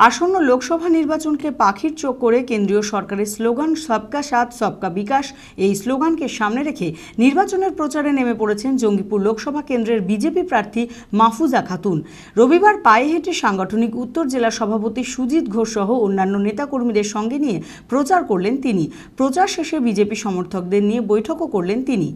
আসন্ন লোকসভা নির্বাচনকে পাখির চোখ করে কেন্দ্রীয় সরকারের স্লোগান সবকা সাথ সবকা বিকাশ এই স্লোগানকে সামনে রেখে নির্বাচনের প্রচারে নেমে পড়েছেন জঙ্গিপুর লোকসভা কেন্দ্রের বিজেপি প্রার্থী মাহফুজা খাতুন। রবিবার পায়ে হেঁটে সাংগঠনিক উত্তর জেলা সভাপতি সুজিত ঘোষ সহ অন্যান্য নেতাকর্মীদের সঙ্গে নিয়ে প্রচার করলেন তিনি। প্রচার শেষে বিজেপি সমর্থকদের নিয়ে বৈঠকও করলেন তিনি।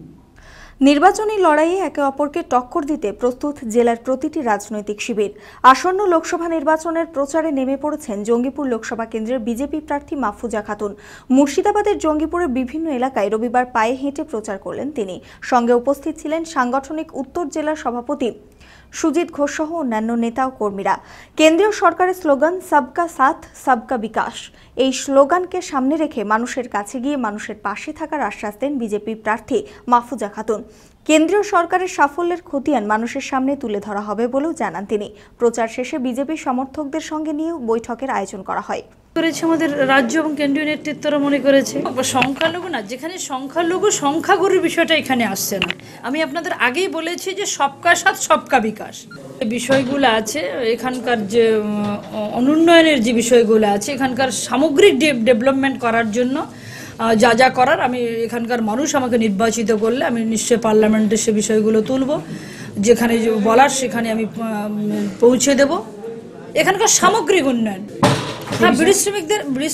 নির্বাচনী লড়াইয়ে একে অপরকে টক্কর দিতে প্রস্তুত জেলার প্রতিটি রাজনৈতিক শিবির। আসন্ন লোকসভা নির্বাচনের প্রচারে নেমে পড়েছেন জঙ্গিপুর লোকসভা কেন্দ্রের বিজেপি প্রার্থী মাহফুজা খাতুন। মুর্শিদাবাদের জঙ্গিপুরের বিভিন্ন এলাকায় রবিবার পায়ে হেঁটে প্রচার করলেন তিনি। সঙ্গে উপস্থিত ছিলেন সাংগঠনিক উত্তর জেলার সভাপতি সুজিত ঘোষ সহ অন্যান্য নেতা ও কর্মীরা। কেন্দ্রীয় সরকারের স্লোগান সবকা সাথ সবকা বিকাশ এই স্লোগানকে সামনে রেখে মানুষের কাছে গিয়ে মানুষের পাশে থাকার আশ্বাস দেন বিজেপি প্রার্থী মাহফুজা খাতুন। কেন্দ্রীয় সরকারের সাফল্যের খতিয়ান মানুষের সামনে তুলে ধরা হবে বলেও জানান তিনি। প্রচার শেষে বিজেপি সমর্থকদের সঙ্গে নিয়ে বৈঠকের আয়োজন করা হয়। আমাদের রাজ্য এবং কেন্দ্রীয় নেতৃত্বরা মনে করেছে সংখ্যালঘু না, যেখানে সংখ্যালঘু সংখ্যাগুরুর বিষয়টা এখানে আসছে না। আমি আপনাদের আগেই বলেছি যে সবকা সাথ সবকা বিকাশ বিষয়গুলো আছে, এখানকার যে অনুন্নয়নের যে বিষয়গুলো আছে, এখানকার সামগ্রিক ডেভেলপমেন্ট করার জন্য যা যা করার আমি এখানকার মানুষ আমাকে নির্বাচিত করলে আমি নিশ্চয়ই পার্লামেন্টে সে বিষয়গুলো তুলব, যেখানে বলার সেখানে আমি পৌঁছে দেব। এখানকার সামগ্রিক উন্নয়ন, হ্যাঁ, বিড়ি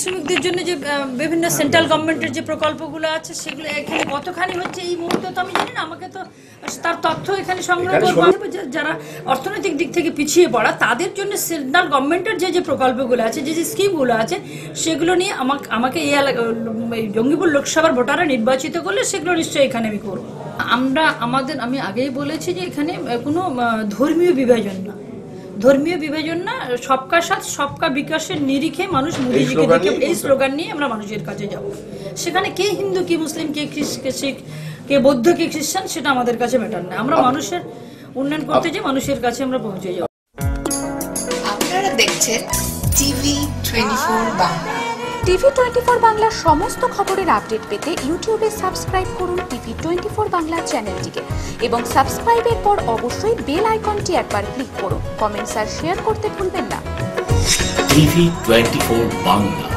শ্রমিকদের জন্য যে বিভিন্ন সেন্ট্রাল গভর্নমেন্টের যে প্রকল্পগুলো আছে সেগুলো এখানে কতখানি হচ্ছে এই মুহূর্তে তো আমি জানি না, আমাকে তো তার তথ্য এখানে সংগ্রহ করতে হবে। যারা অর্থনৈতিক দিক থেকে পিছিয়ে পড়া তাদের জন্য সেন্ট্রাল গভর্নমেন্টের যে প্রকল্পগুলো আছে, যে স্কিমগুলো আছে, সেগুলো নিয়ে আমাকে এই জঙ্গিপুর লোকসভার ভোটাররা নির্বাচিত করলে সেগুলো নিশ্চয়ই এখানে আমি করব। আমি আগেই বলেছি যে এখানে কোনো ধর্মীয় বিভাজন না, সবকা সাথ সবকা বিকাশের নিরিখে মানুষ মোদিজিকে দেখে এই স্লোগান নিয়ে আমরা মানুষের কাছে যাব। সেখানে কে হিন্দু, কে মুসলিম, কে শিখ, কে বৌদ্ধ, কে খ্রিস্টান, সেটা আমাদের কাছে ম্যাটার না। আমরা মানুষের উন্নয়ন করতে যে মানুষের কাছে আমরা পৌঁছে যাব। আপনারা দেখছেন TV24 বাংলা। TV24 বাংলার সমস্ত খবরের আপডেট পেতে ইউটিউবে সাবস্ক্রাইব করুন TV24 বাংলা চ্যানেলটিকে এবং সাবস্ক্রাইবের পর অবশ্যই বেল আইকনটি একবার ক্লিক করুন। কমেন্টস আর শেয়ার করতে ভুলবেন না। TV24 বাংলা।